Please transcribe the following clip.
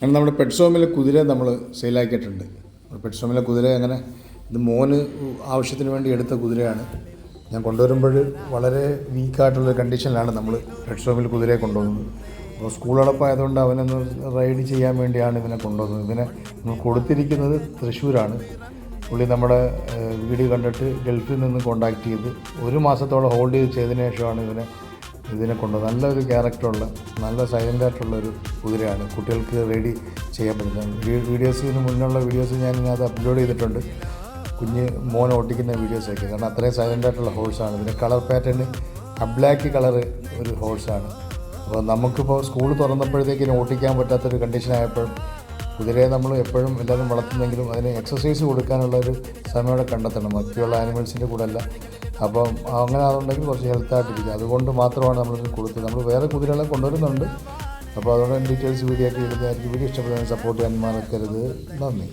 അങ്ങനെ നമ്മുടെ പെറ്റ് ഷോപ്പിലെ കുതിര നമ്മൾ സെയിലാക്കിയിട്ടുണ്ട്. പെറ്റ് ഷോപ്പിലെ കുതിര അങ്ങനെ ഇത് മോന് ആവശ്യത്തിന് വേണ്ടി എടുത്ത കുതിരയാണ്. ഞാൻ കൊണ്ടുവരുമ്പോൾ വളരെ വീക്കായിട്ടുള്ള കണ്ടീഷനിലാണ് നമ്മൾ പെറ്റ് ഷോപ്പിൽ കുതിരയെ കൊണ്ടുവന്നത്. അപ്പോൾ സ്കൂൾ അടപ്പായതുകൊണ്ട് അവനൊന്ന് റൈഡ് ചെയ്യാൻ വേണ്ടിയാണ് ഇതിനെ കൊണ്ടുവന്നത്. ഇതിനെ നമ്മൾ കൊടുത്തിരിക്കുന്നത് തൃശ്ശൂരാണ്. പുള്ളി നമ്മുടെ വീഡിയോ കണ്ടിട്ട് ഗൾഫിൽ നിന്ന് കോണ്ടാക്ട് ചെയ്ത് 1 മാസത്തോളം ഹോൾഡ് ചെയ്തതിന് ശേഷമാണ് ഇതിനെ കൊണ്ടുവന്നത്. നല്ലൊരു ക്യാരക്ടറുള്ള നല്ല സൈലൻ്റായിട്ടുള്ളൊരു കുതിരയാണ്. കുട്ടികൾക്ക് റെഡി ചെയ്യാൻ പറ്റുന്നത്. വീഡിയോസിന് മുന്നുള്ള വീഡിയോസ് ഞാൻ ഇതിനകത്ത് അപ്ലോഡ് ചെയ്തിട്ടുണ്ട്, കുഞ്ഞ് മോൻ ഓട്ടിക്കുന്ന വീഡിയോസൊക്കെ. കാരണം അത്രയും സൈലൻ്റായിട്ടുള്ള ഹോഴ്സാണ്. ഇതിൻ്റെ കളർ പാറ്റേൺ ബ്ലാക്ക് കളറ് ഒരു ഹോഴ്സാണ്. അപ്പോൾ നമുക്കിപ്പോൾ സ്കൂൾ തുറന്നപ്പോഴത്തേക്കിന് ഓട്ടിക്കാൻ പറ്റാത്തൊരു കണ്ടീഷനായപ്പോൾ കുതിരയെ നമ്മൾ എപ്പോഴും എല്ലാവരും വളർത്തുന്നെങ്കിലും അതിന് എക്സസൈസ് കൊടുക്കാനുള്ളൊരു സമയം കണ്ടെത്തണം, മറ്റുള്ള ആനിമൽസിൻ്റെ കൂടെ അല്ല. അപ്പം അങ്ങനെ അതുണ്ടെങ്കിൽ കുറച്ച് ഹെൽത്തായിട്ടിരിക്കും. അതുകൊണ്ട് മാത്രമാണ് നമ്മളിത് കൊടുത്തത്. നമ്മൾ വേറെ കുതിരകളെ കൊണ്ടുവരുന്നുണ്ട്. അപ്പോൾ അതുകൊണ്ട് ഡീറ്റെയിൽസ് വീഡിയോ ആയിട്ട് ഇടുന്നതായിരിക്കും. വീഡിയോ ഇഷ്ടപ്പെടുന്നതിന് സപ്പോർട്ട് ചെയ്യാൻ മറക്കരുത്. നന്ദി.